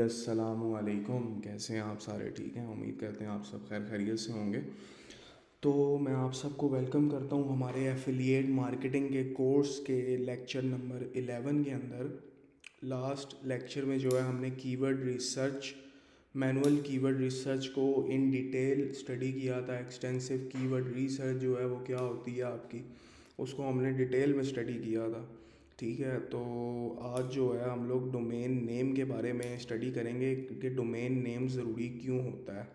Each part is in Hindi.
अस्सलामु अलैकुम। कैसे हैं आप सारे? ठीक हैं, उम्मीद करते हैं आप सब खैर खैरियत से होंगे। तो मैं आप सबको वेलकम करता हूं हमारे एफिलिएट मार्केटिंग के कोर्स के लेक्चर नंबर 11 के अंदर। लास्ट लेक्चर में जो है हमने keyword research, manual keyword research को इन डिटेल स्टडी किया था। एक्सटेंसिव कीवर्ड रिसर्च जो है वो क्या होती है आपकी, उसको हमने डिटेल में स्टडी किया था। ठीक है, तो आज जो है हम लोग डोमेन नेम के बारे में स्टडी करेंगे कि डोमेन नेम ज़रूरी क्यों होता है।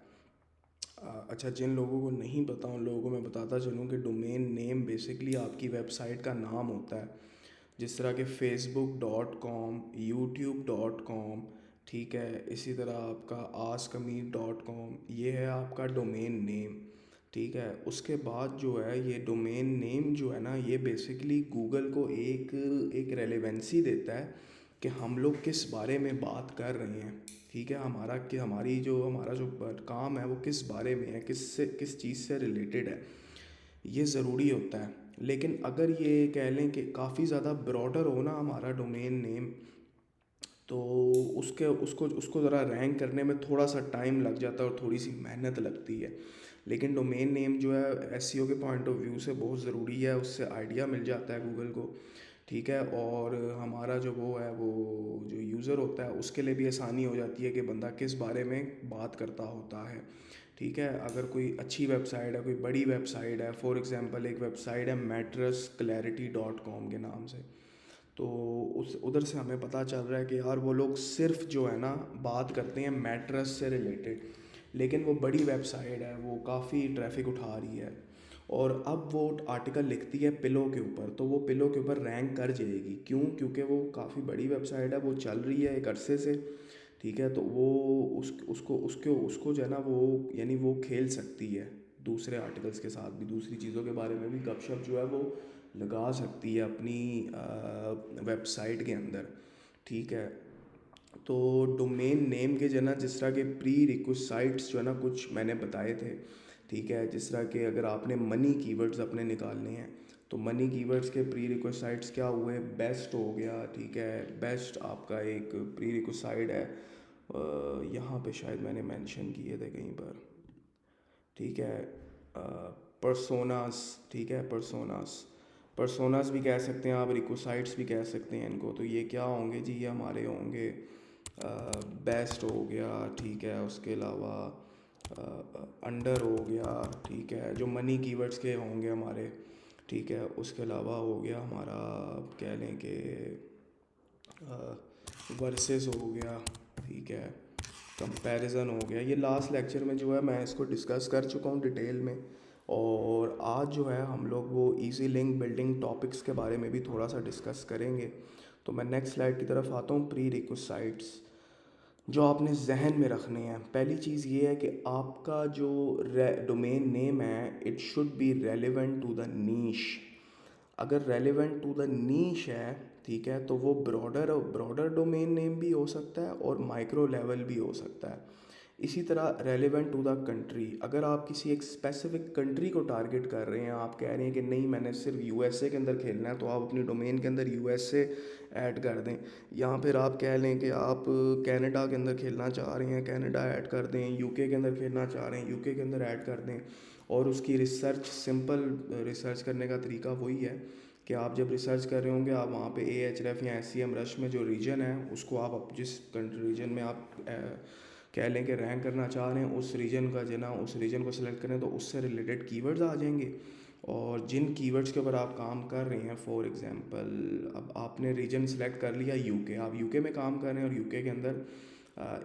अच्छा, जिन लोगों को नहीं पता उन लोगों को मैं बताता चलूँ कि डोमेन नेम बेसिकली आपकी वेबसाइट का नाम होता है। जिस तरह के facebook.com, youtube.com, ठीक है, इसी तरह आपका askmeet.com, ये है आपका डोमेन नेम। ठीक है, उसके बाद जो है ये डोमेन नेम जो है ना, ये बेसिकली गूगल को एक एक रेलेवेंसी देता है कि हम लोग किस बारे में बात कर रहे हैं। ठीक है, हमारा कि हमारा जो काम है वो किस बारे में है, किस चीज़ से रिलेटेड है, ये ज़रूरी होता है। लेकिन अगर ये कह लें कि काफ़ी ज़्यादा ब्रॉडर हो ना हमारा डोमेन नेम, तो उसके उसको उसको ज़रा रैंक करने में थोड़ा सा टाइम लग जाता है और थोड़ी सी मेहनत लगती है। लेकिन डोमेन नेम जो है एसईओ के पॉइंट ऑफ व्यू से बहुत ज़रूरी है, उससे आइडिया मिल जाता है गूगल को। ठीक है, और हमारा जो वो है वो जो यूज़र होता है उसके लिए भी आसानी हो जाती है कि बंदा किस बारे में बात करता होता है। ठीक है, अगर कोई अच्छी वेबसाइट है, कोई बड़ी वेबसाइट है, फॉर एग्ज़ाम्पल एक वेबसाइट है mattressclarity.com के नाम से, तो उस उधर से हमें पता चल रहा है कि यार वो लोग सिर्फ जो है ना बात करते हैं मैट्रेस से रिलेटेड। लेकिन वो बड़ी वेबसाइट है, वो काफ़ी ट्रैफिक उठा रही है, और अब वो आर्टिकल लिखती है पिलो के ऊपर, तो वो पिलो के ऊपर रैंक कर जाएगी। क्यों? क्योंकि वो काफ़ी बड़ी वेबसाइट है, वो चल रही है एक अरसे से। ठीक है, तो वो उसको जो है ना वो यानी वो खेल सकती है दूसरे आर्टिकल्स के साथ भी, दूसरी चीज़ों के बारे में भी गपशप जो है वो लगा सकती है अपनी वेबसाइट के अंदर। ठीक है, तो डोमेन नेम के जो है ना, जिस तरह के प्री रिक्विसाइट्स जो है ना कुछ मैंने बताए थे। ठीक है, जिस तरह के अगर आपने मनी कीवर्ड्स अपने निकालने हैं, तो मनी कीवर्ड्स के प्री रिक्विसाइट्स क्या हुए? बेस्ट हो गया। ठीक है, बेस्ट आपका एक प्री रिक्विसाइट है। यहाँ पे शायद मैंने मेंशन किए थे कहीं पर। ठीक है, पर्सोनास। ठीक है, पर्सोनास भी कह सकते हैं आप, रिक्विसाइट्स भी कह सकते हैं इनको। तो ये क्या होंगे जी? ये हमारे होंगे बेस्ट हो गया। ठीक है, उसके अलावा अंडर हो गया। ठीक है, जो मनी कीवर्ड्स के होंगे हमारे। ठीक है, उसके अलावा हो गया हमारा, कह लें कि वर्सेस हो गया। ठीक है, कंपैरिजन हो गया। ये लास्ट लेक्चर में जो है मैं इसको डिस्कस कर चुका हूँ डिटेल में। और आज जो है हम लोग वो इजी लिंक बिल्डिंग टॉपिक्स के बारे में भी थोड़ा सा डिस्कस करेंगे। तो मैं नेक्स्ट स्लाइड की तरफ आता हूँ। प्री रिक्विसाइट्स जो आपने जहन में रखने हैं, पहली चीज़ ये है कि आपका जो डोमेन नेम है it should be relevant to the niche. अगर रेलिवेंट टू द नीश है, ठीक है, तो वो ब्रॉडर डोमेन नेम भी हो सकता है और माइक्रो लेवल भी हो सकता है। इसी तरह रेलिवेंट टू द कंट्री, अगर आप किसी एक स्पेसिफिक कंट्री को टारगेट कर रहे हैं, आप कह रहे हैं कि नहीं मैंने सिर्फ यूएसए के अंदर खेलना है, तो आप अपनी डोमेन के अंदर यूएसए ऐड कर दें। या फिर आप कह लें कि आप कनाडा के अंदर खेलना चाह रहे हैं, कनाडा ऐड कर दें। यूके के अंदर खेलना चाह रहे हैं, यूके के अंदर ऐड कर दें। और उसकी रिसर्च, सिंपल रिसर्च करने का तरीका वही है कि आप जब रिसर्च कर रहे होंगे, आप वहाँ पे AHREF या SCM रश में जो रीजन है उसको आप जिस कंट्री रीजन में आप कह लें कि रैंक करना चाह रहे हैं, उस रीजन का जो ना उस रीजन को सिलेक्ट करें, तो उससे रिलेटेड कीवर्ड्स आ जाएंगे। और जिन कीवर्ड्स के ऊपर आप काम कर रहे हैं, फॉर एग्जांपल अब आपने रीजन सेलेक्ट कर लिया यूके, आप यूके में काम कर रहे हैं और यूके के अंदर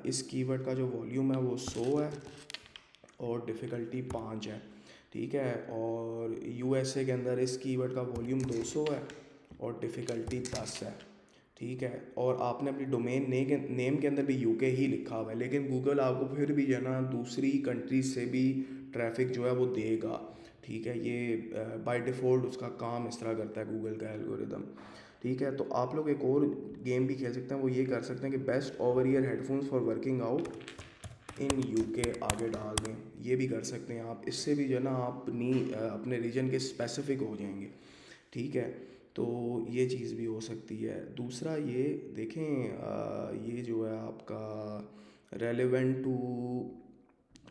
इस कीवर्ड का जो वॉल्यूम है वो 100 है और डिफ़िकल्टी 5 है। ठीक है, और USA के अंदर इस कीवर्ड का वॉल्यूम 200 है और डिफ़िकल्टी 10 है। ठीक है, और आपने अपनी डोमेन नेम के अंदर भी यूके ही लिखा हुआ है, लेकिन गूगल आपको फिर भी जो है ना दूसरी कंट्री से भी ट्रैफिक जो है वो देगा। ठीक है, ये बाय डिफ़ॉल्ट उसका काम इस तरह करता है गूगल का एल्गोरिदम। ठीक है, तो आप लोग एक और गेम भी खेल सकते हैं, वो ये कर सकते हैं कि best over ear headphones for working out in UK आगे डाल दें। ये भी कर सकते हैं आप, इससे भी जो है ना आप अपने रीजन के स्पेसिफिक हो जाएंगे। ठीक है, तो ये चीज़ भी हो सकती है। दूसरा ये देखें, ये जो है आपका रेलेवेंट टू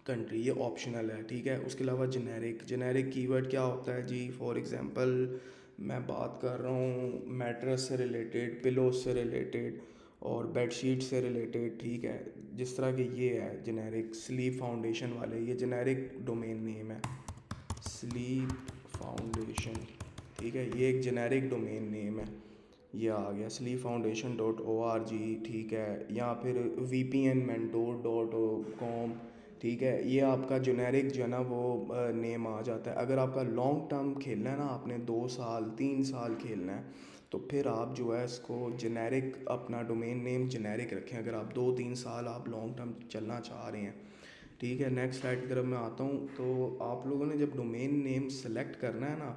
कंट्री, ये ऑप्शनल है, ठीक है। उसके अलावा जेनेरिक, जेनेरिक कीवर्ड क्या होता है जी? फॉर एग्जांपल मैं बात कर रहा हूँ मैट्रेस से रिलेटेड, पिलोज से रिलेटेड और बेडशीट से रिलेटेड, ठीक है। जिस तरह के ये है जेनेरिक, स्लीप फाउंडेशन वाले, ये जेनेरिक डोमेन नेम है, स्लीप फाउंडेशन, ठीक है। ये एक जेनेरिक डोमेन नेम है, ये आ गया sleepfoundation.org, ठीक है। या फिर vpnmentor.com, ठीक है। ये आपका जेनेरिक जो है ना वो नेम आ जाता है। अगर आपका लॉन्ग टर्म खेलना है ना, आपने 2 साल 3 साल खेलना है, तो फिर आप जो है इसको जेनेरिक, अपना डोमेन नेम जेनेरिक रखें, अगर आप 2-3 साल आप लॉन्ग टर्म चलना चाह रहे हैं, ठीक है। नेक्स्ट स्लाइड की तरफ मैं आता हूँ। तो आप लोगों ने जब डोमेन नेम सेलेक्ट करना है ना,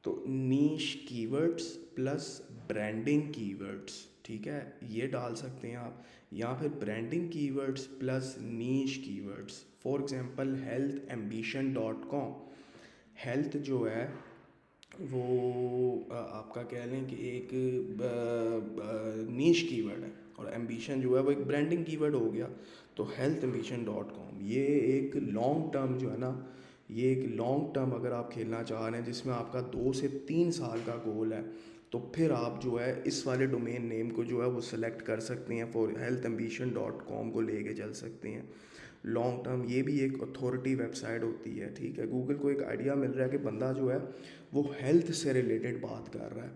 तो नीश कीवर्ड्स प्लस ब्रांडिंग कीवर्ड्स, ठीक है, ये डाल सकते हैं आप। या फिर branding keywords plus niche keywords, for example healthambition.com। Health जो है वो आपका कह लें कि एक नीश कीवर्ड है, और एम्बिशन जो है वो एक ब्रांडिंग कीवर्ड हो गया। तो healthambition.com ये एक लॉन्ग टर्म जो है ना, ये एक लॉन्ग टर्म अगर आप खेलना चाह रहे हैं जिसमें आपका 2 से 3 साल का गोल है, तो फिर आप जो है इस वाले डोमेन नेम को जो है वो सिलेक्ट कर सकते हैं, फॉर healthambition.com को लेके चल सकते हैं लॉन्ग टर्म। ये भी एक अथॉरिटी वेबसाइट होती है, ठीक है। गूगल को एक आइडिया मिल रहा है कि बंदा जो है वो हेल्थ से रिलेटेड बात कर रहा है,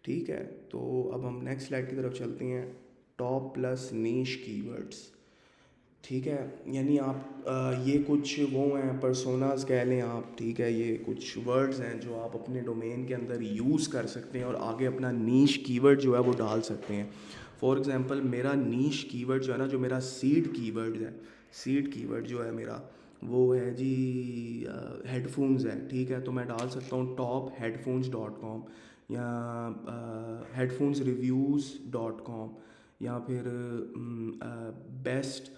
ठीक है। तो अब हम नेक्स्ट स्लाइड की तरफ चलते हैं। टॉप प्लस नीश कीवर्ड्स, ठीक है। यानी आप ये कुछ वो हैं, पर्सोनाज कह लें आप, ठीक है। ये कुछ वर्ड्स हैं जो आप अपने डोमेन के अंदर यूज़ कर सकते हैं और आगे अपना नीश कीवर्ड जो है वो डाल सकते हैं। फॉर एग्जांपल मेरा नीश कीवर्ड जो है ना, जो मेरा सीड कीवर्ड है, सीड कीवर्ड जो है मेरा वो है जी हेडफोन्स है, ठीक है। तो मैं डाल सकता हूँ top-headphones.com, या headphonesreviews.com, या फिर बेस्ट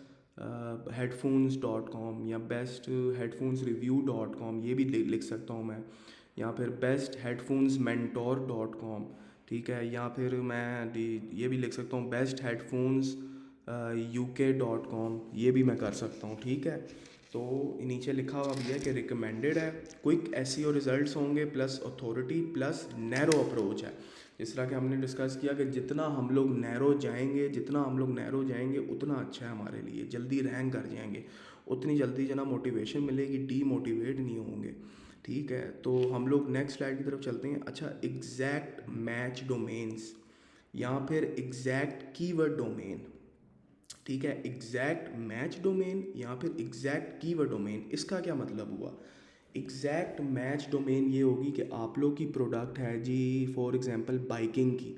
headphones.com या बेस्ट headphonesreview.com, ये भी लिख सकता हूँ मैं। या फिर बेस्ट headphonesmentor.com, ठीक है। या फिर मैं ये भी लिख सकता हूँ बेस्ट हेडफोन्स UK.com, ये भी मैं कर सकता हूँ, ठीक है। तो नीचे लिखा हुआ भी है कि रिकमेंडेड है, क्विक SEO रिजल्ट्स होंगे, plus authority plus narrow approach है। जिस तरह कि हमने डिस्कस किया कि जितना हम लोग नैरो जाएंगे, जितना हम लोग नैरो जाएंगे उतना अच्छा है हमारे लिए, जल्दी रैंक कर जाएंगे, उतनी जल्दी जना मोटिवेशन मिलेगी, डीमोटिवेट नहीं होंगे, ठीक है। तो हम लोग नेक्स्ट स्लाइड की तरफ चलते हैं। अच्छा, एग्जैक्ट मैच डोमेन्स या फिर एग्जैक्ट कीवर्ड डोमेन, ठीक है। एग्जैक्ट मैच डोमेन या फिर एग्जैक्ट कीवर्ड डोमेन, इसका क्या मतलब हुआ? एग्जैक्ट मैच डोमेन ये होगी कि आप लोग की प्रोडक्ट है जी, फॉर एग्जांपल बाइकिंग की,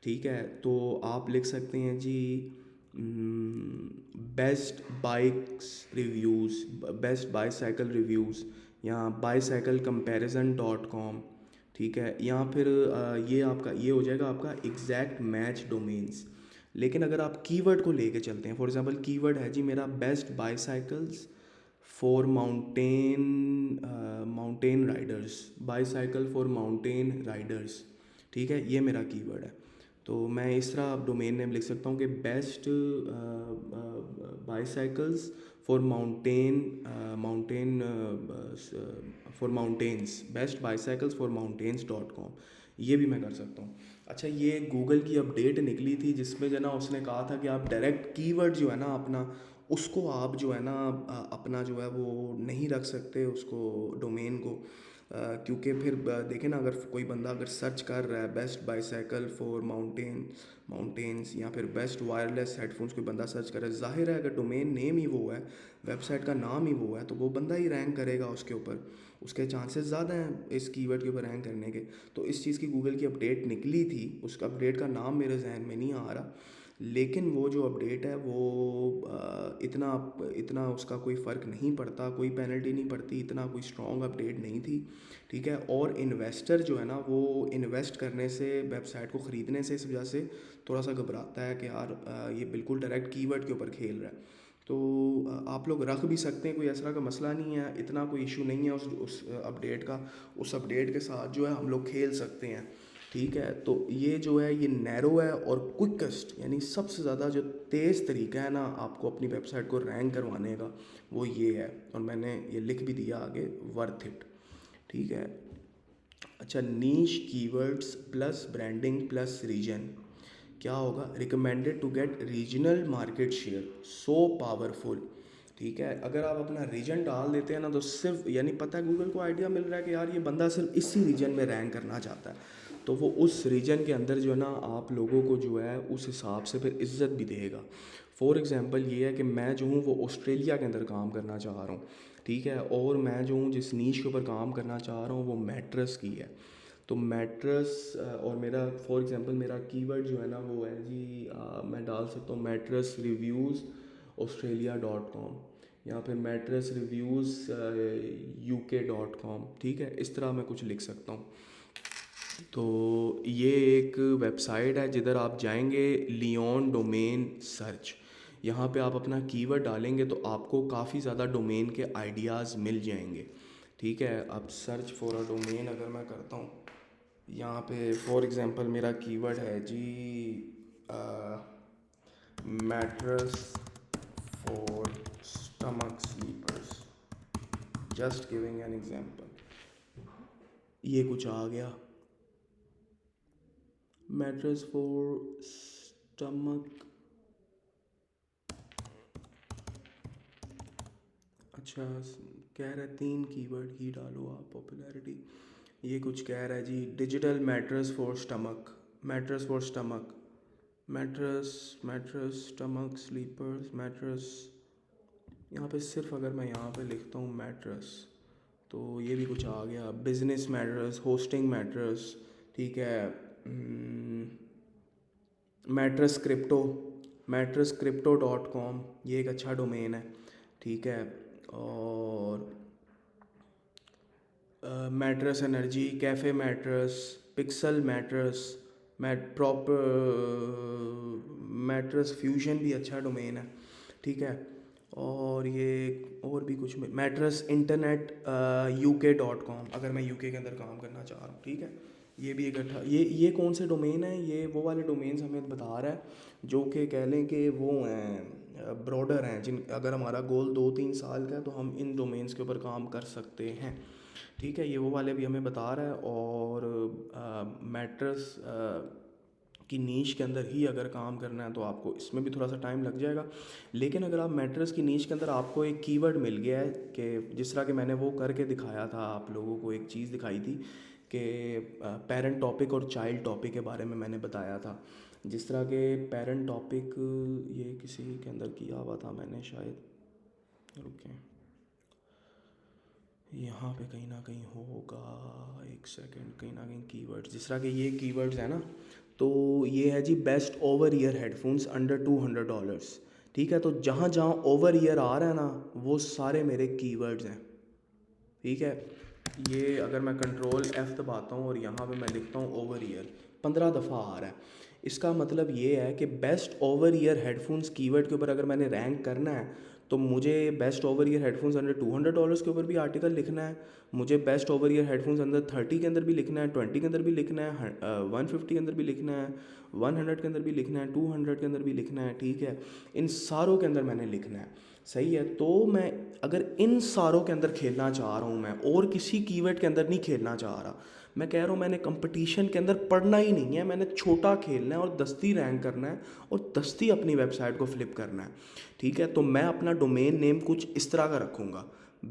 ठीक है। तो आप लिख सकते हैं जी best bikes reviews, best bicycle reviews, या bicyclecomparison.com, ठीक है। या फिर ये आपका ये हो जाएगा आपका एग्जैक्ट मैच डोमेन्स। लेकिन अगर आप कीवर्ड को लेके चलते हैं, फॉर एग्जांपल कीवर्ड है जी मेरा best bicycles for mountain Riders, bicycle for mountain Riders, ठीक है, ये मेरा कीवर्ड है। तो मैं इस तरह डोमेन नेम लिख सकता हूँ कि best bicycles for mountain for mountains, best bicycles for mountains dot com, ये भी मैं कर सकता हूँ। अच्छा, ये गूगल की अपडेट निकली थी जिसमें जो है ना उसने कहा था कि आप डायरेक्ट कीवर्ड जो है ना अपना, उसको आप जो है ना अपना जो है वो नहीं रख सकते उसको, डोमेन को, क्योंकि फिर देखें ना, अगर कोई बंदा अगर सर्च कर रहा है बेस्ट बाईसाइकिल फॉर माउंटेन्स या फिर बेस्ट वायरलेस हेडफोन्स, कोई बंदा सर्च कर रहा है, जाहिर है अगर डोमेन नेम ही वो है, वेबसाइट का नाम ही वो है, तो वो बंदा ही रैंक करेगा उसके ऊपर, उसके चांसेस ज़्यादा हैं इस कीवर्ड के ऊपर रैंक करने के। तो इस चीज़ की गूगल की अपडेट निकली थी, उस अपडेट का नाम मेरे जहन में नहीं आ रहा, लेकिन वो जो अपडेट है वो इतना इतना उसका कोई फ़र्क नहीं पड़ता, कोई पेनल्टी नहीं पड़ती, इतना कोई स्ट्रॉन्ग अपडेट नहीं थी, ठीक है। और इन्वेस्टर जो है ना वो इन्वेस्ट करने से, वेबसाइट को ख़रीदने से इस वजह से थोड़ा सा घबराता है कि यार ये बिल्कुल डायरेक्ट कीवर्ड के ऊपर खेल रहा है। तो आप लोग रख भी सकते हैं, कोई ऐसा का मसला नहीं है, इतना कोई इशू नहीं है उस अपडेट का, उस अपडेट के साथ जो है हम लोग खेल सकते हैं। ठीक है, तो ये जो है ये नैरो है और क्विकेस्ट, यानी सबसे ज़्यादा जो तेज़ तरीका है ना आपको अपनी वेबसाइट को रैंक करवाने का, वो ये है। और मैंने ये लिख भी दिया आगे, वर्थ इट। ठीक है। अच्छा, niche keywords plus branding plus region, क्या होगा? Recommended to get regional market share, so powerful. ठीक है, अगर आप अपना रीजन डाल देते हैं ना, तो सिर्फ यानी पता है गूगल को आइडिया मिल रहा है कि यार ये बंदा सिर्फ इसी रीजन में रैंक करना चाहता है, तो वो उस रीजन के अंदर जो है ना आप लोगों को जो है उस हिसाब से फिर इज्जत भी देगा। फॉर एग्ज़ाम्पल ये है कि मैं जो हूँ वो ऑस्ट्रेलिया के अंदर काम करना चाह रहा हूँ। ठीक है, और मैं जो हूँ जिस नीश के ऊपर काम करना चाह रहा हूँ वो मैट्रेस की है। तो मैट्रेस और मेरा फॉर एग्ज़ाम्पल मेरा कीवर्ड जो है ना वो है जी, मैं डाल सकता हूँ मैट्रेस रिव्यूज़ australia.com, या फिर मैट्रेस रिव्यूज़ UK.com। ठीक है, इस तरह मैं कुछ लिख सकता हूँ। तो ये एक वेबसाइट है जिधर आप जाएंगे, लियोन डोमेन सर्च, यहाँ पे आप अपना कीवर्ड डालेंगे तो आपको काफ़ी ज़्यादा डोमेन के आइडियाज़ मिल जाएंगे। ठीक है, अब सर्च फॉर अ डोमेन अगर मैं करता हूँ, यहाँ पे फॉर एग्ज़ाम्पल मेरा कीवर्ड है जी mattress for stomach sleepers, just giving an example. ये कुछ आ गया, मैट्रेस फॉर स्टमक। अच्छा, कह रहा है 3 कीवर्ड ही डालो आप, पॉपुलैरिटी। ये कुछ कह रहा है जी, digital mattress for stomach, mattress for stomach, mattress, mattress stomach sleepers mattress. यहाँ पे सिर्फ अगर मैं यहाँ पे लिखता हूँ मैट्रेस, तो ये भी कुछ आ गया, बिजनेस मैट्रेस, होस्टिंग मैट्रेस। ठीक है, mattress crypto, mattress crypto dot com, ये एक अच्छा डोमेन है। ठीक है, और mattress energy, cafe mattress, pixel mattress, mattress fusion भी अच्छा डोमेन है। ठीक है, और ये और भी कुछ मैट्रेस इंटरनेट UK.com, अगर मैं UK के अंदर काम करना चाह रहा हूँ। ठीक है, ये भी एक अच्छा, ये कौन से डोमेन है? ये वो वाले डोमेन्स हमें बता रहा है जो कि कह लें कि वो हैं ब्रॉडर हैं, जिन अगर हमारा गोल 2-3 साल का है तो हम इन डोमेन्स के ऊपर काम कर सकते हैं। ठीक है, ये वो वाले भी हमें बता रहा है। और मैट्रेस की नीश के अंदर ही अगर काम करना है तो आपको इसमें भी थोड़ा सा टाइम लग जाएगा। लेकिन अगर आप मैट्रेस की नीश के अंदर आपको एक कीवर्ड मिल गया है कि जिस तरह के मैंने वो करके दिखाया था, आप लोगों को एक चीज़ दिखाई थी कि पेरेंट टॉपिक और चाइल्ड टॉपिक के बारे में मैंने बताया था। जिस तरह के पेरेंट टॉपिक, ये किसी के अंदर किया हुआ था मैंने शायद, रुकें, यहाँ पे कहीं ना कहीं होगा, एक सेकंड, कहीं ना कहीं कीवर्ड्स, जिस तरह के ये कीवर्ड्स हैं ना, तो ये है जी best over ear headphones under $200। ठीक है, तो जहाँ जहाँ ओवर ईयर आ रहा है ना वो सारे मेरे कीवर्ड्स हैं। ठीक है, ये अगर मैं कंट्रोल F दबाता हूँ और यहाँ पे मैं लिखता हूँ ओवर ईयर, 15 दफ़ा आ रहा है। इसका मतलब ये है कि best over ear headphones keyword के ऊपर अगर मैंने रैंक करना है तो मुझे best over ear headphones under $200 के ऊपर भी आर्टिकल लिखना है, मुझे बेस्ट ओवर ईयर हेडफोन्स अंदर 30 के अंदर भी लिखना है, 20 के अंदर भी लिखना है, 150 के अंदर भी लिखना है, 100 के अंदर भी लिखना है, 200 के अंदर भी लिखना है। ठीक है, इन सारों के अंदर मैंने लिखना है। सही है, तो मैं अगर इन सारों के अंदर खेलना चाह रहा हूँ, मैं और किसी कीवर्ड के अंदर नहीं खेलना चाह रहा, मैं कह रहा हूँ मैंने कंपटीशन के अंदर पढ़ना ही नहीं है, मैंने छोटा खेलना है और दस्ती रैंक करना है और दस्ती अपनी वेबसाइट को फ्लिप करना है। ठीक है, तो मैं अपना डोमेन नेम कुछ इस तरह का रखूँगा,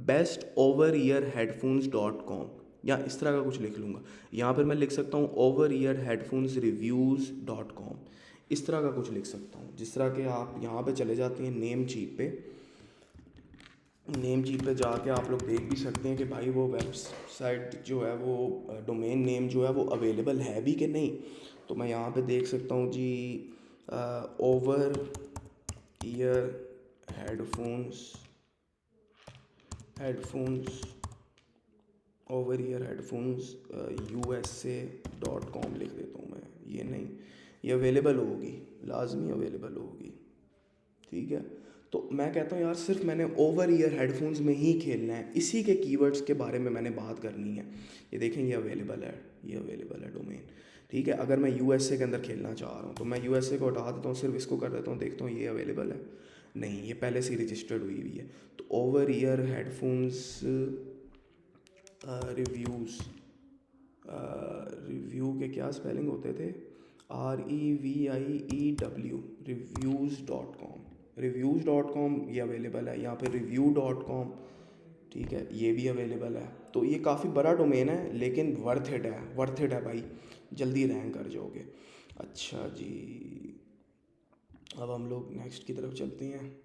bestoveryearheadphones.com, या इस तरह का कुछ लिख लूँगा। यहाँ पर मैं लिख सकता हूँ overearheadphonesreviews.com, इस तरह का कुछ लिख सकता हूँ। जिस तरह के आप यहाँ पे चले जाते हैं नेम चीप पे, नेम चीप पे जाके आप लोग देख भी सकते हैं कि भाई वो वेबसाइट जो है वो डोमेन नेम जो है वो अवेलेबल है भी कि नहीं। तो मैं यहाँ पे देख सकता हूँ जी, over ear headphones, headphones over ear headphones USA.com लिख देता हूँ मैं। ये नहीं, ये अवेलेबल होगी, लाजमी अवेलेबल होगी। ठीक है, तो मैं कहता हूँ यार सिर्फ मैंने ओवर ईयर हेडफोन्स में ही खेलना है, इसी के कीवर्ड्स के बारे में मैंने बात करनी है। ये देखें, ये अवेलेबल है, ये अवेलेबल है डोमेन। ठीक है। अगर मैं यूएसए के अंदर खेलना चाह रहा हूँ तो मैं यूएसए को हटा देता हूँ, सिर्फ इसको कर देता हूँ, देखता हूँ ये अवेलेबल है, नहीं ये पहले से ही रजिस्टर्ड हुई हुई है। तो over ear headphones reviews, review के क्या स्पेलिंग होते थे, REVIEW, रिव्यूज़.com ये अवेलेबल है, यहाँ पे review.com, ठीक है, ये भी अवेलेबल है। तो ये काफ़ी बड़ा डोमेन है लेकिन वर्थ इट है भाई, जल्दी रैंक कर जाओगे। अच्छा जी, अब हम लोग नेक्स्ट की तरफ चलते हैं।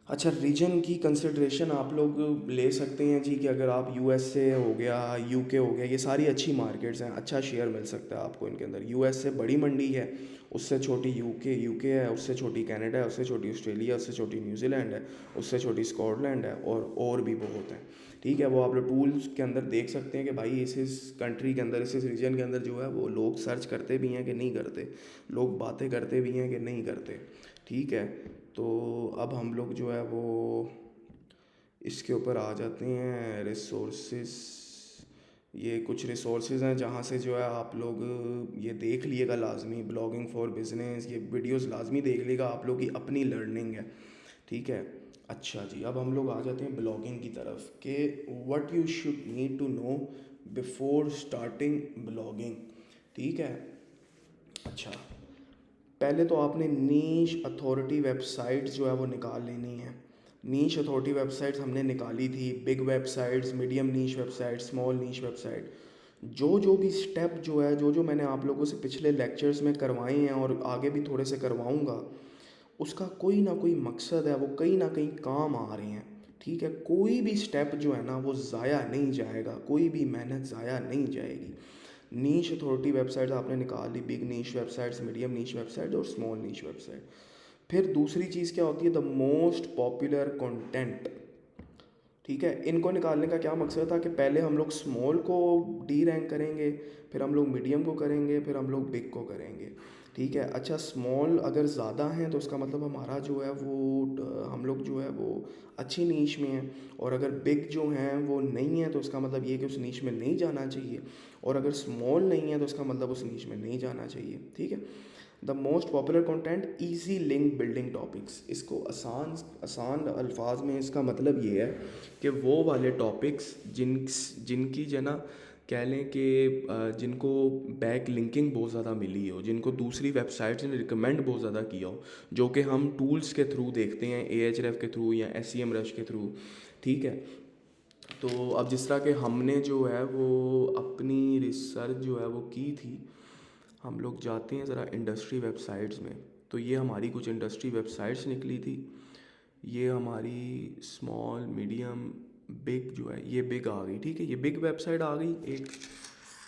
अच्छा, रीजन की कंसिड्रेशन आप लोग ले सकते हैं जी, कि अगर आप यूएसए हो गया, यूके हो गया, ये सारी अच्छी मार्केट्स हैं, अच्छा शेयर मिल सकता है आपको इनके अंदर। यूएसए बड़ी मंडी है, उससे छोटी यूके है, उससे छोटी कनाडा है, उससे छोटी ऑस्ट्रेलिया, उससे छोटी न्यूजीलैंड है, उससे छोटी स्कॉटलैंड है, और भी बहुत हैं। ठीक है, वो आप लोग टूल्स के अंदर देख सकते हैं कि भाई इस कंट्री के अंदर, इस रीजन के अंदर जो है वो लोग सर्च करते भी हैं कि नहीं करते, लोग बातें करते भी हैं कि नहीं करते। ठीक है, तो अब हम लोग जो है वो इसके ऊपर आ जाते हैं, रिसोर्सेज। ये कुछ रिसोर्सेज हैं जहाँ से जो है आप लोग ये देख लिएगा लाजमी, ब्लॉगिंग फॉर बिजनेस, ये वीडियोस लाजमी देख लीजिएगा, आप लोग की अपनी लर्निंग है। ठीक है। अच्छा जी, अब हम लोग आ जाते हैं ब्लॉगिंग की तरफ, कि what you should need to know before starting blogging. ठीक है। अच्छा, पहले तो आपने नीश अथॉरिटी वेबसाइट जो है वो निकाल लेनी है। नीश अथॉरिटी वेबसाइट्स हमने निकाली थी, बिग वेबसाइट्स, मीडियम नीश वेबसाइट, स्मॉल नीश वेबसाइट। जो भी स्टेप जो है, जो मैंने आप लोगों से पिछले लेक्चर्स में करवाए हैं और आगे भी थोड़े से करवाऊँगा, उसका कोई ना कोई मकसद है, वो कहीं ना कहीं काम आ रहे हैं। ठीक है, कोई भी स्टेप जो है ना वो ज़ाया नहीं जाएगा, कोई भी मेहनत ज़ाया नहीं जाएगी। नीश अथॉरिटी वेबसाइट आपने निकाल ली, बिग नीश वेबसाइट्स, मीडियम नीश वेबसाइट और स्मॉल नीश वेबसाइट। फिर दूसरी चीज़ क्या होती है, द मोस्ट पॉपुलर कंटेंट। ठीक है, इनको निकालने का क्या मकसद था कि पहले हम लोग स्मॉल को डी रैंक करेंगे, फिर हम लोग मीडियम को करेंगे, फिर हम लोग बिग को करेंगे। ठीक है। अच्छा, स्मॉल अगर ज़्यादा हैं तो उसका मतलब हमारा जो है वो हम लोग जो है वो अच्छी नीश में हैं, और अगर बिग जो हैं वो नहीं है तो उसका मतलब ये कि उस नीश में नहीं जाना चाहिए, और अगर स्मॉल नहीं है तो उसका मतलब उस नीश में नहीं जाना चाहिए। ठीक है। The most popular content, easy link building topics. इसको आसान आसान अल्फाज में इसका मतलब ये है कि वो वाले टॉपिक्स जिनकी जना कह लें कि जिनको बैक लिंकिंग बहुत ज़्यादा मिली हो, जिनको दूसरी वेबसाइट्स ने रिकमेंड बहुत ज़्यादा किया हो, जो कि हम टूल्स के थ्रू देखते हैं, AHREF के थ्रू या SEM रश के थ्रू। ठीक है। तो अब जिस तरह के हमने जो है वो अपनी रिसर्च जो है वो की थी, हम लोग जाते हैं ज़रा इंडस्ट्री वेबसाइट्स में, तो ये हमारी कुछ इंडस्ट्री वेबसाइट्स निकली थी। ये हमारी स्मॉल मीडियम बिग जो है, ये बिग आ गई। ठीक है, ये बिग वेबसाइट आ गई एक।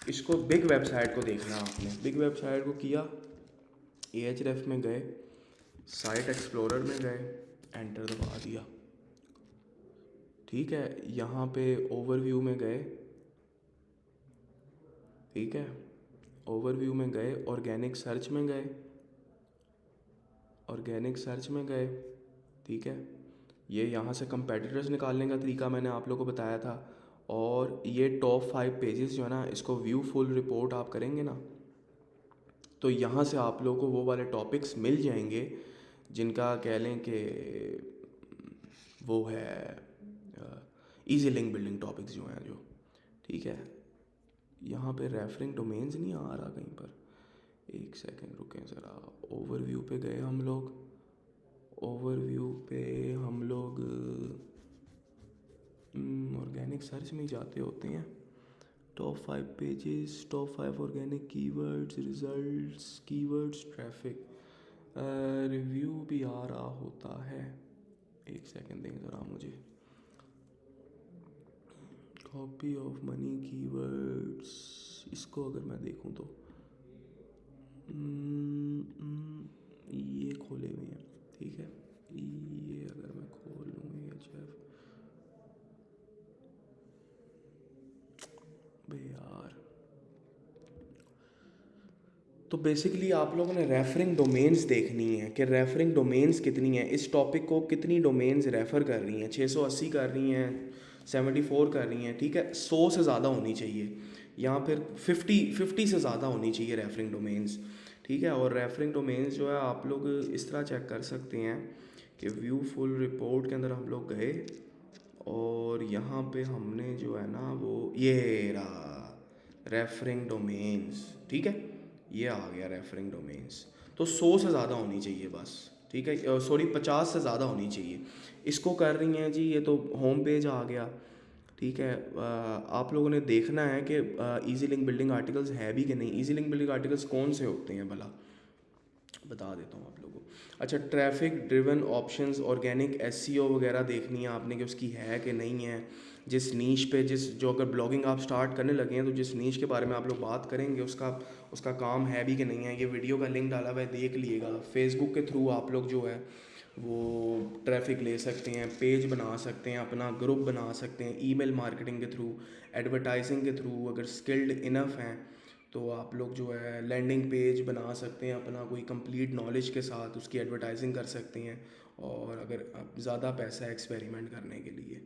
इसको बिग वेबसाइट को देखना आपने, बिग वेबसाइट को किया, AHREF में गए, साइट एक्सप्लोरर में गए, एंटर दबा दिया। ठीक है, यहाँ पे ओवरव्यू में गए। ठीक है, ओवरव्यू में गए, ऑर्गेनिक सर्च में गए, ऑर्गेनिक सर्च में गए। ठीक है, ये यहाँ से कंपेटिटर्स निकालने का तरीका मैंने आप लोगों को बताया था, और ये टॉप 5 पेजेस जो है ना, इसको व्यू फुल रिपोर्ट आप करेंगे ना, तो यहाँ से आप लोगों को वो वाले टॉपिक्स मिल जाएंगे जिनका कह लें कि वो है इजी लिंक बिल्डिंग टॉपिक्स जो हैं जो। ठीक है, यहाँ पे रेफरिंग डोमेन्स नहीं आ रहा कहीं पर, एक सेकंड रुकें ज़रा। ओवरव्यू पे गए हम लोग, ओवरव्यू पे हम लोग ऑर्गेनिक सर्च में जाते होते हैं। Top 5 pages, top 5 organic keywords, results, keywords, traffic, review भी आ रहा होता है। एक सेकंड दें ज़रा मुझे। कॉपी ऑफ मनी कीवर्ड्स, इसको अगर मैं देखूं तो ये खोले हुए हैं। ठीक है, ये अगर मैं खोल लूँ AHREF, बे यार, तो बेसिकली आप लोगों ने रेफरिंग डोमेन्स देखनी है कि रेफरिंग डोमेन्स कितनी है, इस टॉपिक को कितनी डोमेन्स रेफ़र कर रही हैं, 680 कर रही हैं, 74 कर रही हैं। ठीक है, 100 से ज़्यादा होनी चाहिए। या फिर 50 से ज़्यादा होनी चाहिए रेफरिंग डोमेन्स, ठीक है। और रेफरिंग डोमेन्स जो है आप लोग इस तरह चेक कर सकते हैं कि व्यू फुल रिपोर्ट के अंदर हम लोग गए और यहाँ पे हमने जो है ना वो ये रहा रेफरिंग डोमेन्स, ठीक है। ये आ गया रेफरिंग डोमेन्स। तो 100 से ज़्यादा होनी चाहिए बस, ठीक है, सॉरी 50 से ज़्यादा होनी चाहिए। इसको कर रही हैं जी, ये तो होम पेज आ गया, ठीक है। आप लोगों ने देखना है कि इजी लिंक बिल्डिंग आर्टिकल्स है भी कि नहीं। इजी लिंक बिल्डिंग आर्टिकल्स कौन से होते हैं भला, बता देता हूँ आप लोगों को। अच्छा, traffic driven options, organic SEO वगैरह देखनी है आपने कि उसकी है कि नहीं है। जिस नीश पे जो अगर ब्लॉगिंग आप स्टार्ट करने लगे हैं तो जिस नीश के बारे में आप लोग बात करेंगे उसका उसका काम है भी कि नहीं है। ये वीडियो का लिंक डाला हुआ है, देख लीजिएगा। फेसबुक के थ्रू आप लोग जो है वो ट्रैफिक ले सकते हैं, पेज बना सकते हैं, अपना ग्रुप बना सकते हैं, ईमेल मार्केटिंग के थ्रू, एडवर्टाइजिंग के थ्रू। अगर स्किल्ड इनफ हैं तो आप लोग जो है लैंडिंग पेज बना सकते हैं अपना कोई कंप्लीट नॉलेज के साथ, उसकी एडवर्टाइजिंग कर सकते हैं। और अगर आप ज़्यादा पैसा एक्सपेरिमेंट करने के लिए,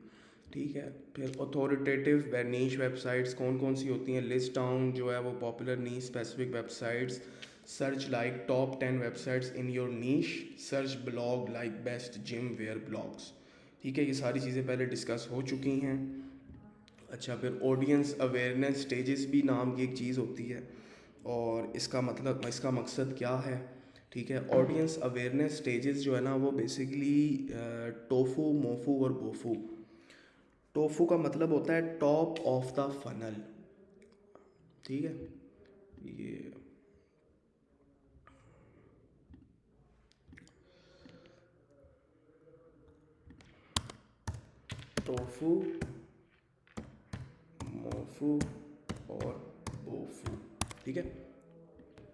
ठीक है। फिर अथॉरिटेटिव व नीश वेबसाइट्स कौन कौन सी होती हैं, लिस्ट डाउन जो है वो popular niche specific websites, search like top 10 websites in your niche, search blog like best gym where blogs, ठीक है। ये सारी चीज़ें पहले डिस्कस हो चुकी हैं। अच्छा, फिर ऑडियंस अवेयरनेस स्टेजेस भी नाम की एक चीज़ होती है और इसका मतलब, इसका मकसद क्या है, ठीक है। ऑडियंस अवेयरनेस स्टेजेस जो है ना वो बेसिकली टोफू, मोफू और बोफू। टोफू का मतलब होता है टॉप ऑफ द फनल, ठीक है। ये टोफू, मोफू और बोफू, ठीक है।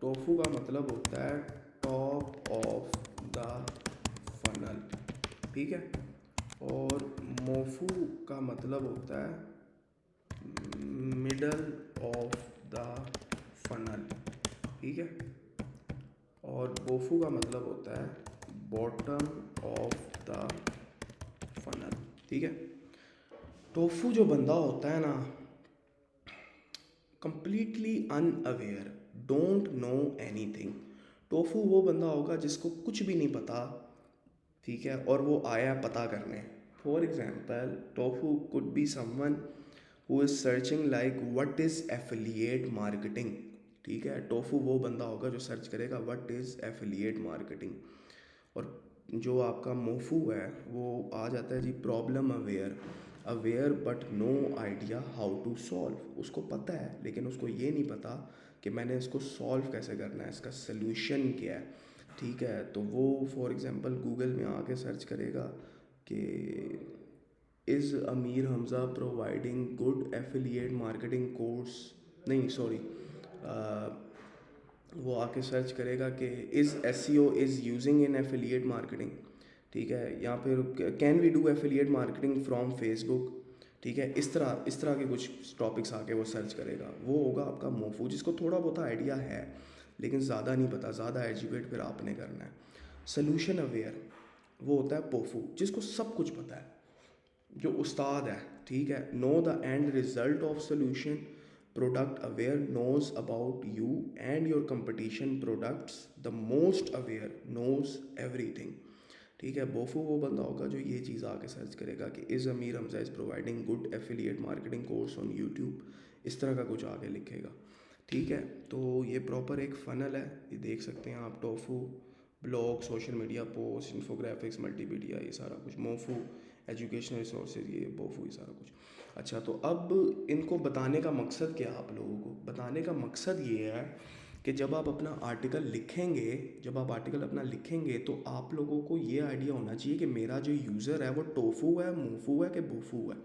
टोफू का मतलब होता है टॉप ऑफ द फनल, ठीक है। और मोफू का मतलब होता है मिडल ऑफ द फनल, ठीक है। और बोफू का मतलब होता है बॉटम ऑफ द फनल, ठीक है। टोफू जो बंदा होता है ना, completely unaware, don't know anything. Tofu वो बंदा होगा जिसको कुछ भी नहीं पता, ठीक है, और वो आया पता करने। For example, tofu could be someone who is searching like what is affiliate marketing, ठीक है। टोफू वो बंदा होगा जो सर्च करेगा व्हाट इज़ एफिलिएट मार्केटिंग। और जो आपका मोफू है वो आ जाता है जी problem aware, aware but no idea how to solve. उसको पता है लेकिन उसको ये नहीं पता कि मैंने इसको सॉल्व कैसे करना है, इसका सल्यूशन क्या है, ठीक है। तो वो फॉर एग्जांपल गूगल में आके सर्च करेगा कि is Amir Hamza providing good affiliate marketing course, नहीं सॉरी, वो आके सर्च करेगा कि is SEO is using in affiliate marketing, ठीक है। या फिर can we do affiliate marketing from Facebook, ठीक है। इस तरह के कुछ टॉपिक्स आके वो सर्च करेगा। वो होगा आपका मोफू जिसको थोड़ा बहुत आइडिया है लेकिन ज़्यादा नहीं पता, ज़्यादा एजुकेट फिर आपने करना है। सोल्यूशन अवेयर वो होता है पोफू जिसको सब कुछ पता है, जो उस्ताद है, ठीक है। Know the end result of solution, product aware knows about you and your competition products, the most aware knows everything, ठीक है। बोफू वो बंदा होगा जो ये चीज़ आके सर्च करेगा कि is Amir Hamza is providing good affiliate marketing course on YouTube, इस तरह का कुछ आगे लिखेगा, ठीक है। तो ये प्रॉपर एक फ़नल है, ये देख सकते हैं आप। Tofu blog, social media post, infographics, multimedia, ये सारा कुछ। मोफू एजुकेशनल रिसोर्सेज, ये बोफू, ये सारा कुछ। अच्छा, तो अब इनको बताने का मकसद क्या है आप लोगों को? बताने का मकसद ये है कि जब आप अपना आर्टिकल लिखेंगे, जब आप आर्टिकल अपना लिखेंगे तो आप लोगों को ये आइडिया होना चाहिए कि मेरा जो यूज़र है वो टोफू है, मोफू है कि बोफू है,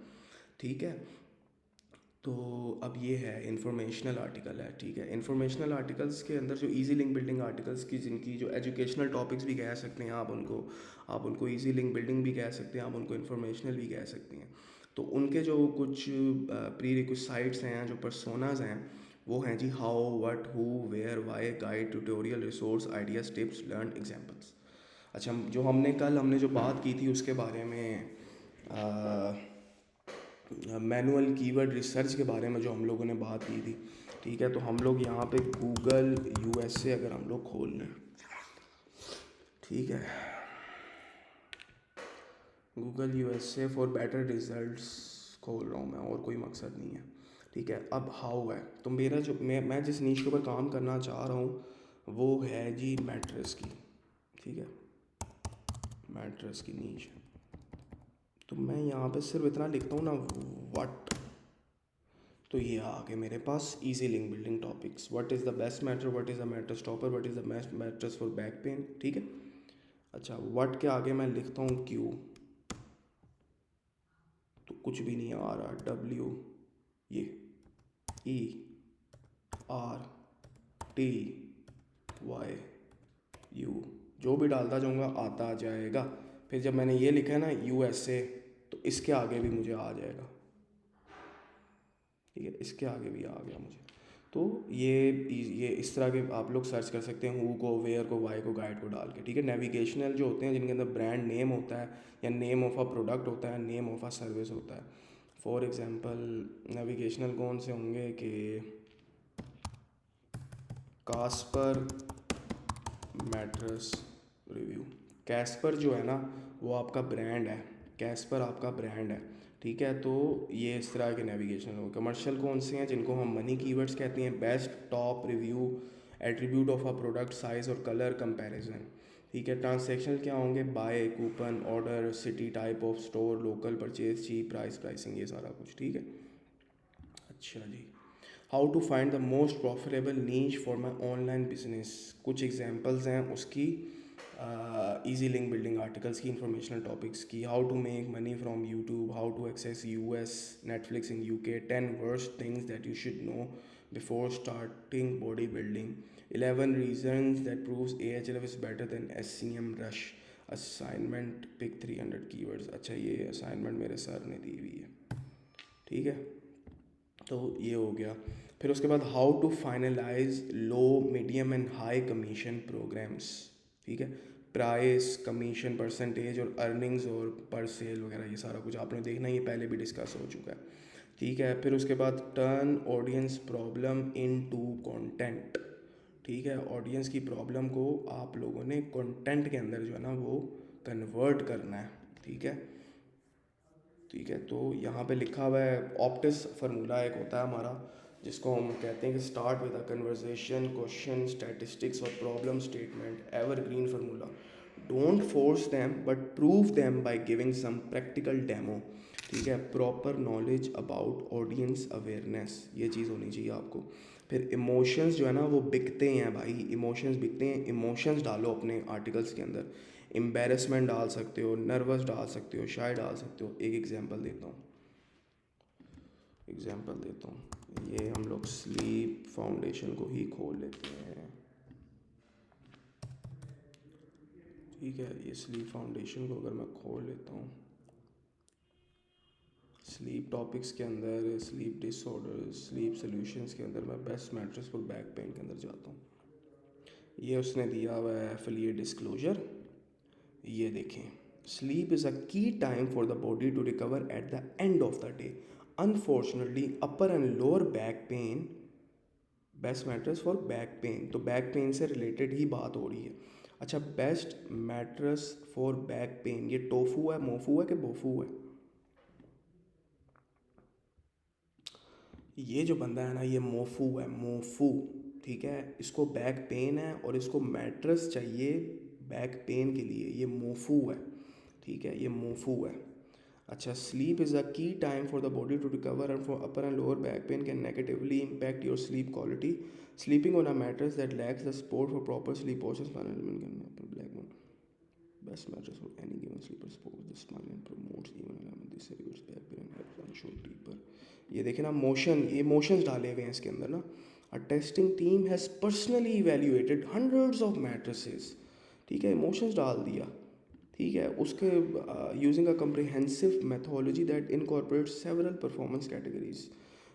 ठीक है। तो अब ये है इंफॉर्मेशनल आर्टिकल है, ठीक है। इंफॉर्मेशनल आर्टिकल्स के अंदर जो इजी लिंक बिल्डिंग आर्टिकल्स की, जिनकी जो एजुकेशनल टॉपिक्स भी कह सकते हैं आप उनको इजी लिंक बिल्डिंग भी कह सकते हैं, आप उनको इंफॉर्मेशनल भी कह सकते हैं। तो उनके जो कुछ प्री रिक्विसाइट्स हैं, जो पर्सोनाज हैं, वो हैं जी how, what, who, where, why, guide, tutorial, resource, ideas, tips, learn, examples. अच्छा, जो हमने जो बात की थी उसके बारे में, मैनुअल कीवर्ड रिसर्च के बारे में जो हम लोगों ने बात की थी, ठीक है। तो हम लोग यहाँ पे गूगल यूएसए अगर हम लोग खोल लें, ठीक है, Google USA for better results खोल रहा हूँ मैं, और कोई मकसद नहीं है, ठीक है। अब हाउ है, तो मेरा जो मैं जिस नीश के ऊपर काम करना चाह रहा हूँ वो है जी मैट्रेस की, ठीक है, मैट्रेस की नीश है। तो मैं यहाँ पे सिर्फ इतना लिखता हूँ ना, व्हाट, तो ये आ गए मेरे पास easy link building topics. What is the best matter, what is the mattress topper, what is the best mattress for back pain, ठीक है। अच्छा, व्हाट के आगे मैं लिखता हूँ क्यू, तो कुछ भी नहीं आ रहा, डब्ल्यू, ये E R T why you, जो भी डालता जाऊँगा आता जाएगा। फिर जब मैंने ये लिखा है ना यूएसए, तो इसके आगे भी मुझे आ जाएगा, ठीक है, इसके आगे भी आ गया मुझे। तो ये इस तरह के आप लोग सर्च कर सकते हैं, हु को, वेयर को, वाई को, गाइड को डाल के, ठीक है। नेविगेशनल जो होते हैं जिनके अंदर ब्रांड नेम होता है या नेम ऑफ अ प्रोडक्ट होता है, नेम ऑफ अ सर्विस होता है। फॉर एग्जांपल नेविगेशनल कौन से होंगे कि कास्पर मैट्रेस रिव्यू। कैस्पर जो है ना वो आपका ब्रांड है, कैस्पर आपका ब्रांड है, ठीक है। तो ये इस तरह के नेविगेशन हो। कमर्शियल कौन से हैं जिनको हम मनी कीवर्ड्स कहते हैं, best, top, review, attribute of a product, size और कलर कंपैरिजन, ठीक है। ट्रांसैक्शनल क्या होंगे, buy, coupon, order, city, type of store, local, purchase, cheap, price, pricing, ये सारा कुछ, ठीक है। अच्छा जी, how to find the most profitable niche for my online business, कुछ एग्जांपल्स हैं उसकी, इजी लिंक बिल्डिंग आर्टिकल्स की, इंफॉर्मेशनल टॉपिक्स की, how to make money from YouTube, how to access US Netflix in UK, 10 worst things that you should know before starting bodybuilding, 11 reasons that proves AHLF is better than SCM rush, assignment, pick 300 keywords. अच्छा, ये असाइनमेंट मेरे सर ने दी हुई है, ठीक है। तो ये हो गया। फिर उसके बाद how to finalise low, medium and high commission programs, ठीक है। प्राइस, कमीशन परसेंटेज और अर्निंग्स और पर सेल वगैरह, ये सारा कुछ आपने देखना, ये पहले भी डिस्कस हो चुका है, ठीक है। फिर उसके बाद turn audience problem into content, ठीक है। ऑडियंस की प्रॉब्लम को आप लोगों ने कंटेंट के अंदर जो है ना वो कन्वर्ट करना है, ठीक है, ठीक है। तो यहाँ पे लिखा हुआ है ऑप्टिस फार्मूला एक होता है हमारा, जिसको हम कहते हैं कि start with a conversation, question, statistics और problem statement, evergreen formula, don't force them but prove them by giving some practical demo, ठीक है। Proper knowledge about audience awareness, ये चीज़ होनी चाहिए आपको। फिर इमोशंस जो है ना वो बिकते हैं भाई, इमोशंस बिकते हैं, इमोशंस डालो अपने आर्टिकल्स के अंदर। एम्बेरसमेंट डाल सकते हो, नर्वस डाल सकते हो, शाय डाल सकते हो। एक एग्जांपल देता हूँ, ये हम लोग स्लीप फाउंडेशन को ही खोल लेते हैं, ठीक है। ये स्लीप फाउंडेशन को अगर मैं खोल लेता हूँ, स्लीप टॉपिक्स के अंदर, स्लीप डिसऑर्डर, स्लीप सॉल्यूशंस के अंदर मैं best mattress for back pen के अंदर जाता हूँ। ये उसने दिया हुआ है एफिलिएट डिस्क्लोजर, ये देखें, sleep is a key time for the body to recover at the end of the day, unfortunately upper and lower back pain, best mattress for back pain, तो बैक पेन से रिलेटेड ही बात हो रही है। अच्छा, best mattress for back pain, ये टोफू है, मोफू है कि बोफू है, ये जो बंदा है ना ये मोफू है, मोफू, ठीक है। इसको बैक पेन है और इसको मैट्रेस चाहिए बैक पेन के लिए, ये मोफू है, ठीक है, ये मोफू है। अच्छा, sleep is a key time for the body to recover and for upper and lower back pain can negatively impact your sleep quality, sleeping on a mattress that lacks the support for proper sleep postures management can black one, best mattress for any given sleeper supports the spine and promotes even element this reverse back pain and helps ensure deeper, ये देखें ना मोशन, ये मोशंस डाले हुए हैं इसके अंदर ना। A testing team has personally evaluated hundreds of mattresses, ठीक है, इमोशंस डाल दिया, ठीक है। उसके using a comprehensive methodology that incorporates several performance categories,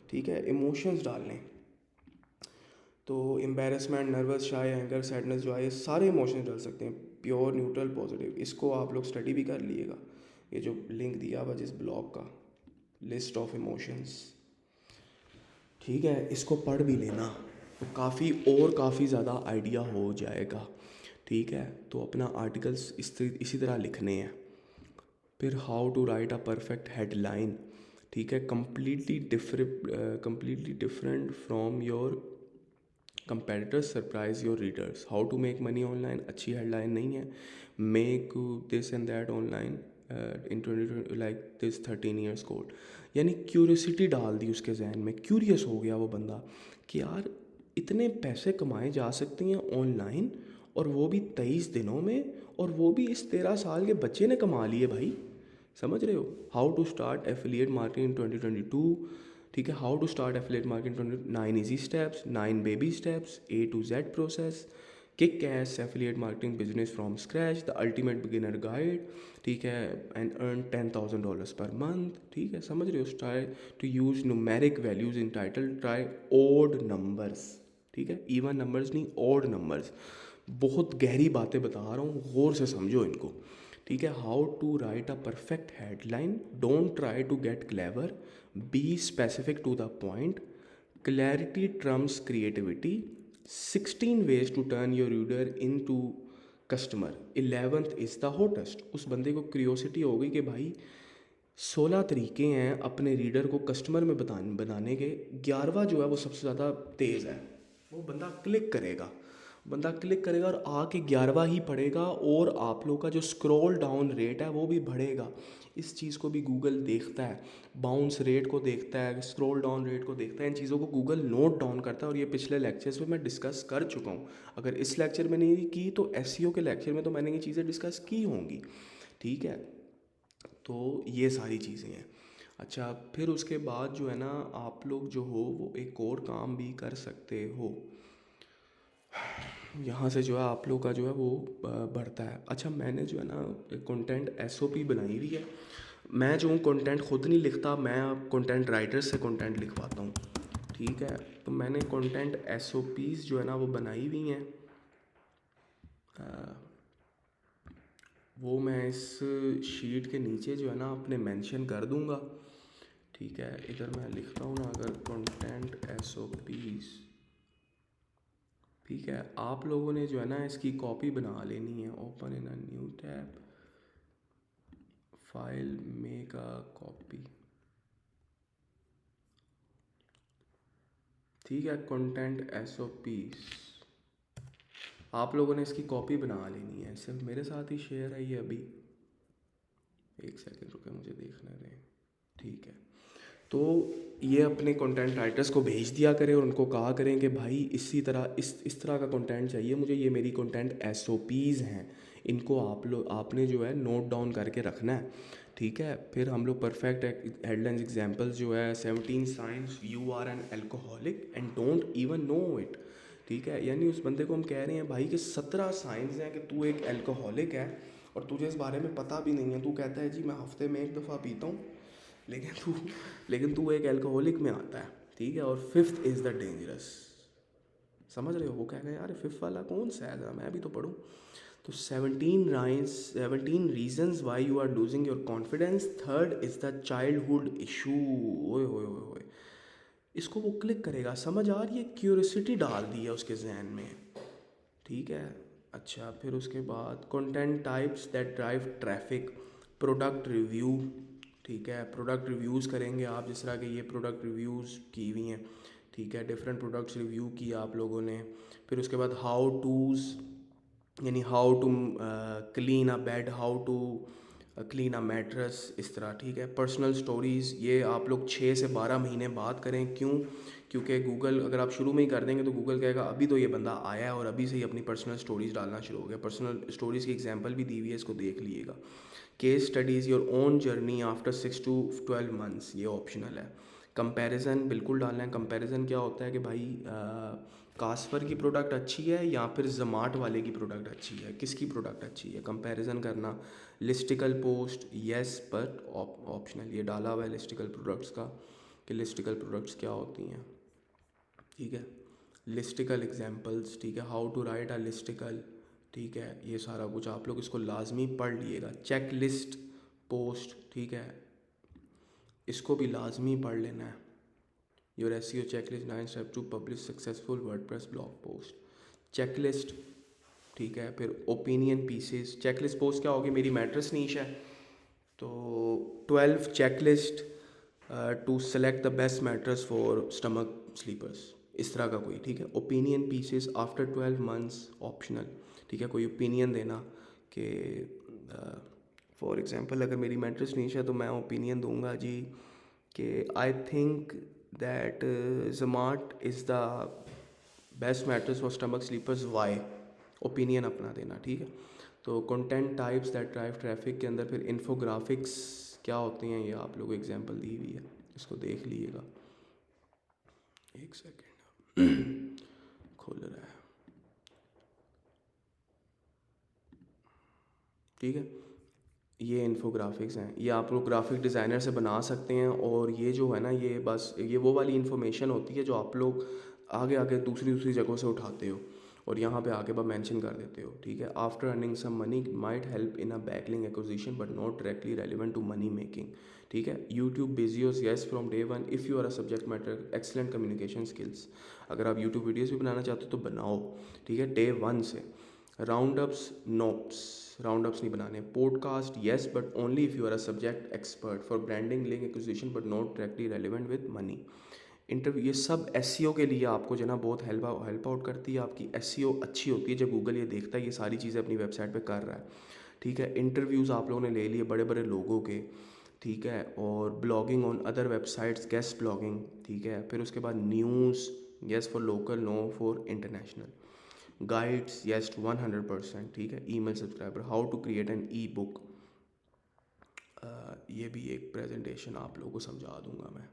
ठीक है, इमोशंस डालने। तो embarrassment, nervous, shy, anger, sadness जो है ये सारे इमोशंस डाल सकते हैं, प्योर, न्यूट्रल, पॉजिटिव। इसको आप लोग स्टडी भी कर लीजिएगा, ये जो लिंक दिया हुआ जिस ब्लॉग का, लिस्ट ऑफ इमोशंस, ठीक है, इसको पढ़ भी लेना तो काफ़ी ज़्यादा आइडिया हो जाएगा, ठीक है। तो अपना आर्टिकल्स इसी तरह लिखने हैं। फिर how to write a perfect headline, ठीक है, completely different from your competitors, surprise your readers. How to make money online, अच्छी हेडलाइन नहीं है। Make this and that online in 2020 like this 13 years code. यानी क्यूरियोसिटी डाल दी उसके जहन में, क्यूरियस हो गया वो बंदा कि यार इतने पैसे कमाए जा सकते हैं ऑनलाइन, और वो भी 23 दिनों में, और वो भी इस 13 साल के बच्चे ने कमा लिए भाई। समझ रहे हो। How to start affiliate marketing in 2022, ठीक है। How to start affiliate marketing 9 easy steps, 9 baby steps, A to Z process, kick ass affiliate marketing business from scratch, the ultimate beginner guide, ठीक है, एंड अर्न $10,000 पर मंथ, ठीक है। समझ रहे हो। Try to use numeric values in title, try odd numbers, ठीक है, इवन नंबर्स नहीं, ओड नंबर्स। बहुत गहरी बातें बता रहा हूँ, गौर से समझो इनको, ठीक है। How to write a perfect headline, don't try to get clever, be specific to the point, clarity trumps creativity, 16 ways to turn your reader into customer, 11th is the hottest. उस बंदे को क्रियोसिटी हो गई कि भाई 16 तरीके हैं अपने रीडर को कस्टमर में बनाने के, 11वां जो है वो सबसे ज़्यादा तेज़ है। वो बंदा क्लिक करेगा, और आके 11वां ही पढ़ेगा, और आप लोग का जो स्क्रॉल डाउन रेट है वो भी बढ़ेगा। इस चीज़ को भी गूगल देखता है, बाउंस रेट को देखता है, स्क्रॉल डाउन रेट को देखता है, इन चीज़ों को गूगल नोट डाउन करता है। और ये पिछले लेक्चर्स में मैं डिस्कस कर चुका हूँ। अगर इस लेक्चर में नहीं की तो एसईओ के लेक्चर में तो मैंने ये चीज़ें डिस्कस की होंगी, ठीक है। तो ये सारी चीज़ें हैं। अच्छा, फिर उसके बाद जो है ना, आप लोग जो हो वो एक और काम भी कर सकते हो। यहाँ से जो है आप लोग का जो है वो बढ़ता है। अच्छा, मैंने जो है ना कंटेंट एसओपी बनाई हुई है। मैं जो हूँ कंटेंट खुद नहीं लिखता, मैं कंटेंट राइटर से कंटेंट लिखवाता हूँ, ठीक है। तो मैंने कंटेंट एसओपीज़ जो है ना वो बनाई हुई हैं। वो मैं इस शीट के नीचे जो है ना अपने मेंशन कर दूँगा, ठीक है। इधर मैं लिखता हूँ ना, अगर कंटेंट एसओपीज़, ठीक है, आप लोगों ने जो है ना इसकी कॉपी बना लेनी है। Open in a new tab, file, make a copy, ठीक है। कंटेंट एसओपीज़, आप लोगों ने इसकी कॉपी बना लेनी है। सिर्फ मेरे साथ ही शेयर है ये अभी, एक सेकंड रुके, मुझे देखने दें, ठीक है। तो ये अपने कंटेंट राइटर्स को भेज दिया करें, और उनको कहा करें कि भाई इसी तरह इस तरह का कंटेंट चाहिए मुझे, ये मेरी कंटेंट एसओपीज़ हैं, इनको आपने जो है नोट डाउन करके रखना है, ठीक है। फिर हम लोग परफेक्ट हेडलाइंस एग्जांपल्स जो है, 17 signs you are an alcoholic and don't even know it, ठीक है। यानी उस बंदे को हम कह रहे हैं भाई कि 17 साइंस हैं कि तू एक अल्कोहलिक है, और तुझे इस बारे में पता भी नहीं है। तू कहता है जी मैं हफ्ते में 1 दफ़ा पीता हूँ, लेकिन तू एक अल्कोहलिक में आता है, ठीक है। और 5th इज़ द डेंजरस, समझ रहे हो। वो कहेगा यार 5th वाला कौन सा है, ज़रा मैं भी तो पढ़ूँ। तो 17 reasons why you are losing your confidence, 3rd is the childhood issue. ओए होए होए होए, इसको वो क्लिक करेगा, समझ आ रही है, क्यूरियोसिटी डाल दी है उसके जहन में, ठीक है। अच्छा, फिर उसके बाद content types that drive traffic, product review, ठीक है। प्रोडक्ट रिव्यूज़ करेंगे आप, जिस तरह के ये प्रोडक्ट रिव्यूज़ की हुई हैं, ठीक है। डिफरेंट प्रोडक्ट्स रिव्यू किया आप लोगों ने। फिर उसके बाद हाउ टूज़, यानी how to clean a bed, how to clean a mattress, इस तरह, ठीक है। पर्सनल स्टोरीज़, ये आप लोग 6 से 12 महीने बाद करें। क्यों? क्योंकि गूगल, अगर आप शुरू में ही कर देंगे तो गूगल कहेगा अभी तो ये बंदा आया है और अभी से ही अपनी पर्सनल स्टोरीज़ डालना शुरू हो गया। पर्सनल स्टोरीज़ की एग्जांपल भी दी हुई है, इसको देख लीजिएगा। Case studies your own journey after 6 to 12 months, ये ऑप्शनल है। कंपैरिजन बिल्कुल डालना है। कंपैरिजन क्या होता है कि भाई कास्पर की प्रोडक्ट अच्छी है या फिर ज़मार्ट वाले की प्रोडक्ट अच्छी है, किसकी प्रोडक्ट अच्छी है, कंपैरिजन करना। Listicle post, yes but optional, ये डाला हुआ है लिस्टिकल प्रोडक्ट्स का, कि लिस्टिकल प्रोडक्ट्स क्या होती हैं, ठीक है। लिस्टिकल एग्जांपल्स, ठीक है। How to write a listicle, ठीक है। ये सारा कुछ आप लोग इसको लाजमी पढ़ लिएगा। चेक लिस्ट पोस्ट, ठीक है। इसको भी लाजमी पढ़ लेना है। Your SEO checklist 9 step to publish successful WordPress blog post. Checklist, ठीक है। फिर ओपिनियन पीसेस। चेकलिस्ट पोस्ट क्या होगी, मेरी मैट्रेस नीश है तो 12 checklist to select the best mattress for stomach sleepers, इस तरह का कोई, ठीक है। Opinion pieces after 12 months optional, ठीक है। कोई ओपिनियन देना कि फॉर एग्जांपल अगर मेरी मैट्रेस नीश है तो मैं ओपिनियन दूंगा जी कि I think that Zmart is the best mattress for stomach sleepers, why, opinion अपना देना, ठीक है। तो content types that drive traffic के अंदर फिर इन्फोग्राफिक्स क्या होती हैं, ये आप लोगों को एग्जांपल दी हुई है, इसको देख लीजिएगा। एक सेकेंड खोल रहा है, ठीक है। ये इन्फोग्राफिक्स हैं, ये आप लोग ग्राफिक डिज़ाइनर से बना सकते हैं। और ये जो है ना, ये बस ये वो वाली इन्फॉर्मेशन होती है जो आप लोग आगे आगे दूसरी दूसरी जगहों से उठाते हो और यहाँ पे आके बस मेंशन कर देते हो, ठीक है। After earning some money might help in a backlink acquisition but not directly relevant to money making, ठीक है। YouTube videos yes from day one if you are a subject matter excellent communication skills. अगर आप यूट्यूब वीडियोस भी बनाना चाहते हो तो बनाओ, ठीक है, डे वन से। Round ups nopes, round ups नहीं बनाने। Podcast yes but only if you are a subject expert for branding link acquisition but not directly relevant with money. Interview, ये सब SEO के लिए आपको जो ना बहुत हेल्प आउट करती है। आपकी SEO अच्छी होती है जब गूगल ये देखता है ये सारी चीज़ें अपनी वेबसाइट पे कर रहा है, ठीक है। इंटरव्यूज़ आप लोगों ने ले लिए बड़े बड़े लोगों के, ठीक है। और blogging on other websites, guest blogging, ठीक है। फिर उसके बाद news yes for local, no for international. Guides yes 100%, ठीक है। Email subscriber, how to create an ebook, ये भी एक प्रेजेंटेशन आप लोगों को समझा दूंगा मैं,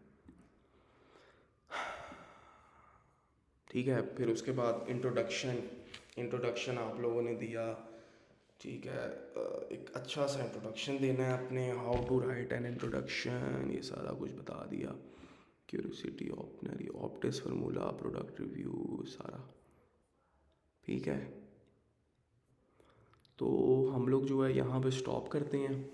ठीक है। फिर उसके बाद इंट्रोडक्शन आप लोगों ने दिया, ठीक है। एक अच्छा सा इंट्रोडक्शन देना है अपने, how to write an introduction, ये सारा कुछ बता दिया। क्यूरियोसिटी, ऑपनरी, ऑप्टिस फार्मूला, प्रोडक्ट रिव्यू, सारा, ठीक है। तो हम लोग जो है यहाँ पे स्टॉप करते हैं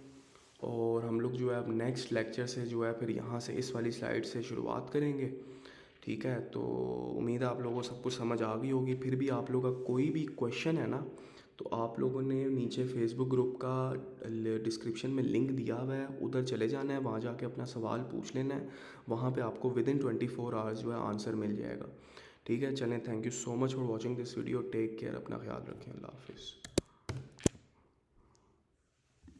और हम लोग जो है अब नेक्स्ट लेक्चर से जो है फिर यहाँ से इस वाली स्लाइड से शुरुआत करेंगे, ठीक है। तो उम्मीद है आप लोगों को सब कुछ समझ आ गई होगी। फिर भी आप लोगों का कोई भी क्वेश्चन है ना तो आप लोगों ने नीचे फेसबुक ग्रुप का डिस्क्रिप्शन में लिंक दिया हुआ है, उधर चले जाना है, वहाँ जाके अपना सवाल पूछ लेना है। वहाँ पे आपको विदिन 24 आवर्स जो है आंसर मिल जाएगा, ठीक है। चलें, thank you so much for watching this video, take care, अपना ख्याल रखें, अल्लाह हाफिज़।